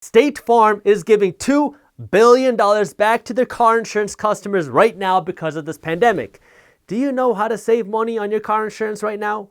State Farm is giving $2 billion back to their car insurance customers right now because of this pandemic. Do you know how to save money on your car insurance right now?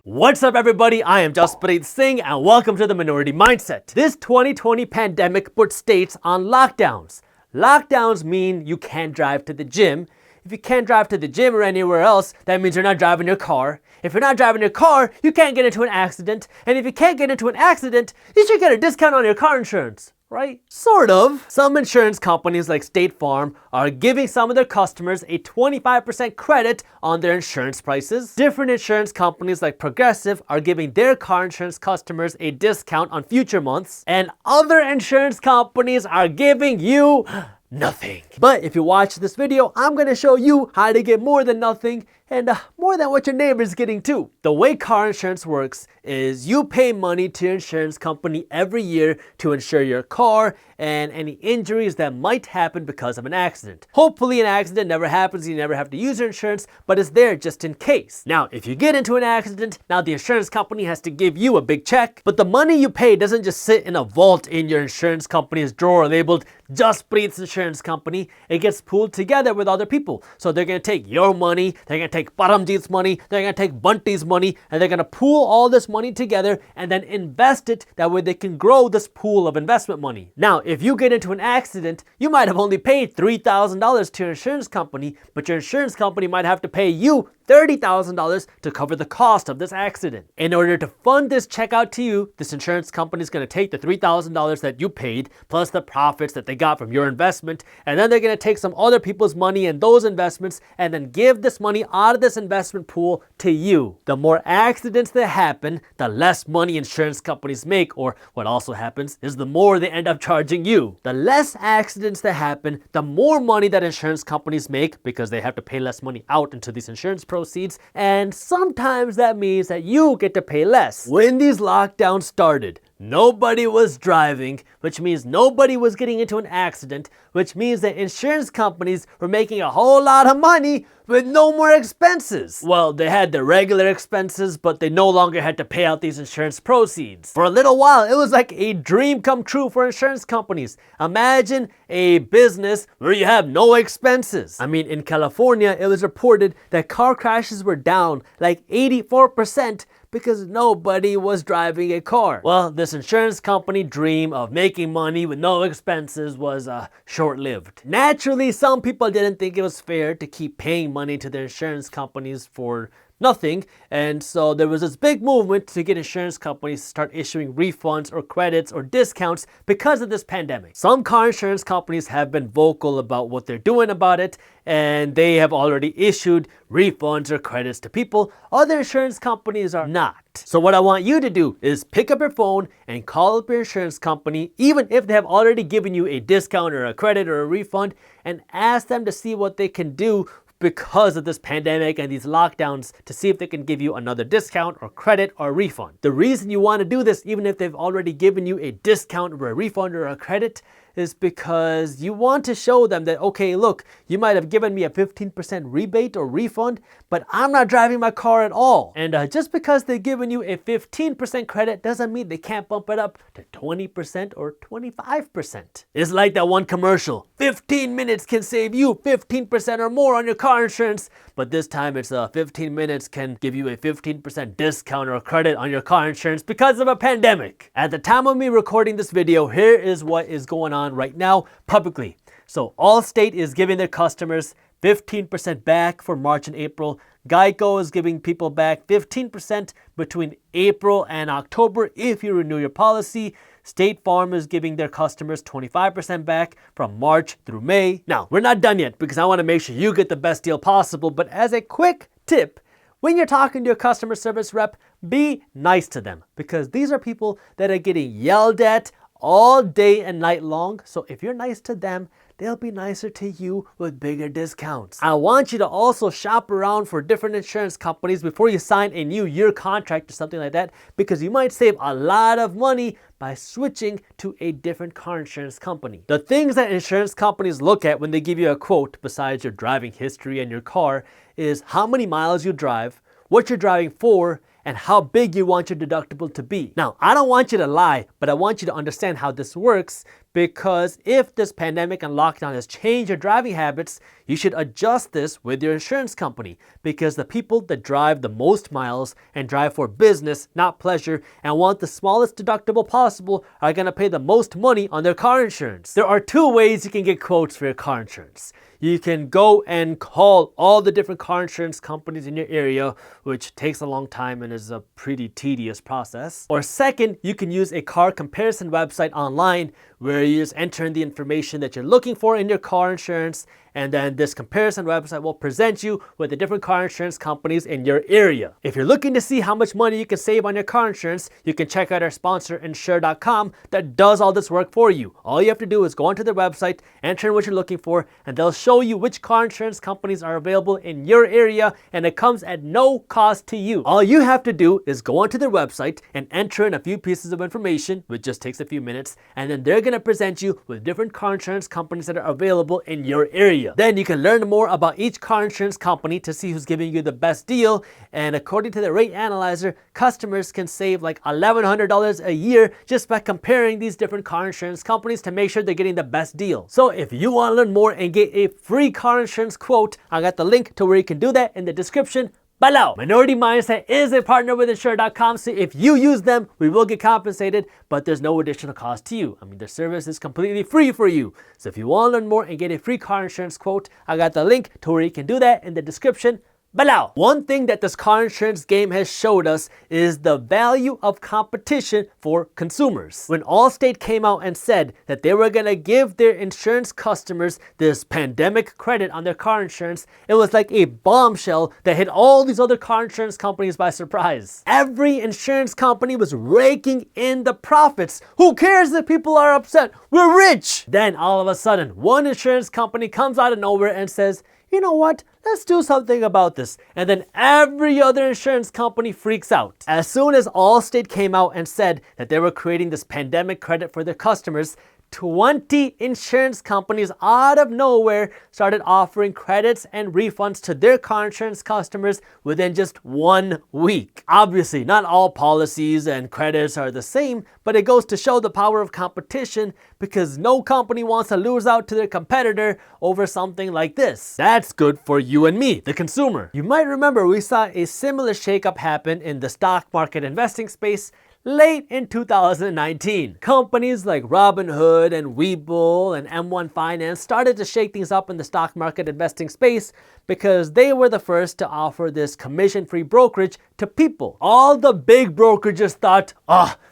What's up everybody, I am Jaspreet Singh and welcome to the Minority Mindset. This 2020 pandemic put states on lockdowns. Lockdowns mean you can't drive to the gym. If you can't drive to the gym or anywhere else, that means you're not driving your car. If you're not driving your car, you can't get into an accident. And if you can't get into an accident, you should get a discount on your car insurance. Right? Sort of. Some insurance companies like State Farm are giving some of their customers a 25% credit on their insurance prices. Different insurance companies like Progressive are giving their car insurance customers a discount on future months. And other insurance companies are giving you nothing. But if you watch this video, I'm going to show you how to get more than nothing and more than what your neighbor is getting too. The way car insurance works is you pay money to your insurance company every year to insure your car and any injuries that might happen because of an accident. Hopefully an accident never happens, you never have to use your insurance, but it's there just in case. Now, if you get into an accident, now the insurance company has to give you a big check, but the money you pay doesn't just sit in a vault in your insurance company's drawer labeled Jaspreet's Insurance Company. It gets pooled together with other people. So they're going to take your money, they're going to take Paramjeet's money, they're going to take Bunty's money, and they're going to pool all this money together and then invest it. That way they can grow this pool of investment money. Now, if you get into an accident, you might have only paid $3,000 to your insurance company, but your insurance company might have to pay you $30,000 to cover the cost of this accident. In order to fund this check out to you, this insurance company is going to take the $3,000 that you paid plus the profits that they got from your investment, and then they're going to take some other people's money and those investments and then give this money out of this investment pool to you. The more accidents that happen, the less money insurance companies make, or what also happens is the more they end up charging you. The less accidents that happen, the more money that insurance companies make because they have to pay less money out into these insurance proceeds, and sometimes that means that you get to pay less. When these lockdowns started, nobody was driving, which means nobody was getting into an accident, which means that insurance companies were making a whole lot of money with no more expenses. Well, they had their regular expenses, but they no longer had to pay out these insurance proceeds. For a little while, it was like a dream come true for insurance companies. Imagine a business where you have no expenses. I mean, in California, it was reported that car crashes were down like 84% because nobody was driving a car. Well, this insurance company dream of making money with no expenses was short-lived. Naturally, some people didn't think it was fair to keep paying money to their insurance companies for nothing, and so there was this big movement to get insurance companies to start issuing refunds or credits or discounts because of this pandemic. Some car insurance companies have been vocal about what they're doing about it, and they have already issued refunds or credits to people. Other insurance companies are not. So what I want you to do is pick up your phone and call up your insurance company, even if they have already given you a discount or a credit or a refund, and ask them to see what they can do because of this pandemic and these lockdowns to see if they can give you another discount or credit or refund. The reason you want to do this, even if they've already given you a discount or a refund or a credit, is because you want to show them that, okay, look, you might have given me a 15% rebate or refund, but I'm not driving my car at all. And just because they've given you a 15% credit doesn't mean they can't bump it up to 20% or 25%. It's like that one commercial, 15 minutes can save you 15% or more on your car insurance, but this time it's 15 minutes can give you a 15% discount or credit on your car insurance because of a pandemic. At the time of me recording this video, here is what is going on right now publicly. So Allstate is giving their customers 15% back for March and April. Geico is giving people back 15% between April and October if you renew your policy. State Farm is giving their customers 25% back from March through May. Now, we're not done yet because I want to make sure you get the best deal possible, but as a quick tip, when you're talking to your customer service rep, be nice to them because these are people that are getting yelled at all day and night long. So if you're nice to them, they'll be nicer to you with bigger discounts. I want you to also shop around for different insurance companies before you sign a new year contract or something like that, because you might save a lot of money by switching to a different car insurance company. The things that insurance companies look at when they give you a quote, besides your driving history and your car, is how many miles you drive, what you're driving for, and how big you want your deductible to be. Now, I don't want you to lie, but I want you to understand how this works, because if this pandemic and lockdown has changed your driving habits, you should adjust this with your insurance company, because the people that drive the most miles and drive for business, not pleasure, and want the smallest deductible possible are going to pay the most money on their car insurance. There are two ways you can get quotes for your car insurance. You can go and call all the different car insurance companies in your area, which takes a long time and is a pretty tedious process. Or second, you can use a car comparison website online where you just enter in the information that you're looking for in your car insurance, and then this comparison website will present you with the different car insurance companies in your area. If you're looking to see how much money you can save on your car insurance, you can check out our sponsor Insure.com that does all this work for you. All you have to do is go onto their website, enter in what you're looking for, and they'll show you which car insurance companies are available in your area, and it comes at no cost to you. All you have to do is go onto their website and enter in a few pieces of information, which just takes a few minutes, and then they're going to present you with different car insurance companies that are available in your area. Then you can learn more about each car insurance company to see who's giving you the best deal, and according to the rate analyzer, customers can save like $1,100 a year just by comparing these different car insurance companies to make sure they're getting the best deal. So if you want to learn more and get a free car insurance quote, I got the link to where you can do that in the description below. Minority Mindset is a partner with Insure.com, so if you use them, we will get compensated, but there's no additional cost to you. I mean, their service is completely free for you. So if you want to learn more and get a free car insurance quote, I got the link to where you can do that in the description below. One thing that this car insurance game has showed us is the value of competition for consumers. When Allstate came out and said that they were going to give their insurance customers this pandemic credit on their car insurance, it was like a bombshell that hit all these other car insurance companies by surprise. Every insurance company was raking in the profits. Who cares if people are upset? We're rich! Then all of a sudden, one insurance company comes out of nowhere and says, you know what? Let's do something about this. And then every other insurance company freaks out. As soon as Allstate came out and said that they were creating this pandemic credit for their customers, 20 insurance companies out of nowhere started offering credits and refunds to their car insurance customers within just 1 week. Obviously, not all policies and credits are the same, but it goes to show the power of competition, because no company wants to lose out to their competitor over something like this. That's good for you and me, the consumer. You might remember we saw a similar shakeup happen in the stock market investing space late in 2019. Companies like Robinhood and Webull and M1 Finance started to shake things up in the stock market investing space because they were the first to offer this commission-free brokerage to people. All the big brokerages thought,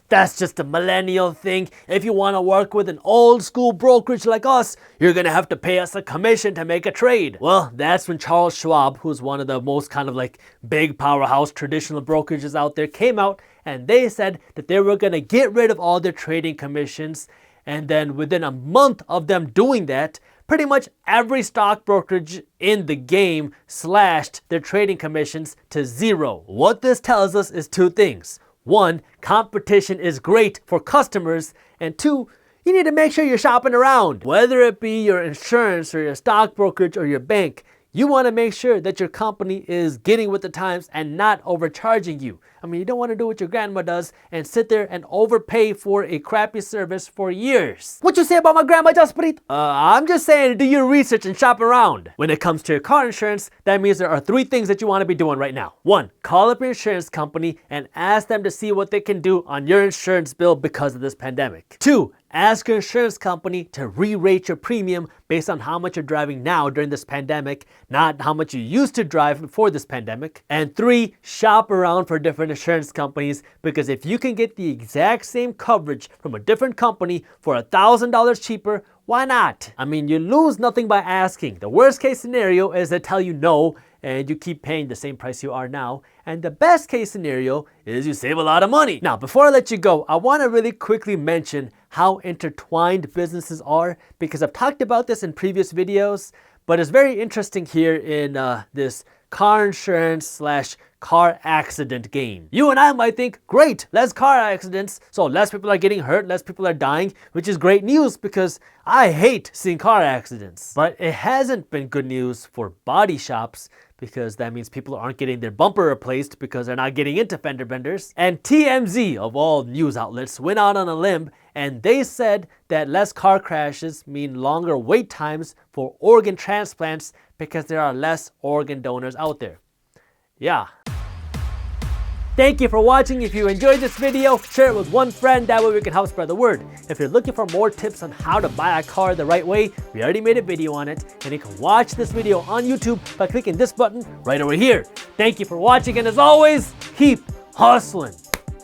that's just a millennial thing. If you want to work with an old school brokerage like us, you're going to have to pay us a commission to make a trade. Well, that's when Charles Schwab, who's one of the most kind of like big powerhouse traditional brokerages out there, came out and they said that they were going to get rid of all their trading commissions. And then within a month of them doing that, pretty much every stock brokerage in the game slashed their trading commissions to zero. What this tells us is two things. One, competition is great for customers, and two, you need to make sure you're shopping around. Whether it be your insurance or your stock brokerage or your bank, you want to make sure that your company is getting with the times and not overcharging you. I mean, you don't want to do what your grandma does and sit there and overpay for a crappy service for years. What you say about my grandma, Jasprit? I'm just saying, do your research and shop around. When it comes to your car insurance, that means there are 3 things that you want to be doing right now. 1, call up your insurance company and ask them to see what they can do on your insurance bill because of this pandemic. 2, ask your insurance company to re-rate your premium based on how much you're driving now during this pandemic, not how much you used to drive before this pandemic. And 3, shop around for different insurance companies, because if you can get the exact same coverage from a different company for $1,000 cheaper Why not? I mean, you lose nothing by asking. The worst case scenario is they tell you no and you keep paying the same price you are now. And the best case scenario is you save a lot of money. Now, before I let you go, I want to really quickly mention how intertwined businesses are, because I've talked about this in previous videos, but it's very interesting here in this car insurance slash car accident game. You and I might think, great, less car accidents, so less people are getting hurt, less people are dying, which is great news because I hate seeing car accidents. But it hasn't been good news for body shops, because that means people aren't getting their bumper replaced because they're not getting into fender benders. And TMZ, of all news outlets, went out on a limb and they said that less car crashes mean longer wait times for organ transplants because there are less organ donors out there. Yeah. Thank you for watching. If you enjoyed this video, share it with one friend, that way we can help spread the word. If you're looking for more tips on how to buy a car the right way, we already made a video on it, and you can watch this video on YouTube by clicking this button right over here. Thank you for watching, and as always, keep hustling.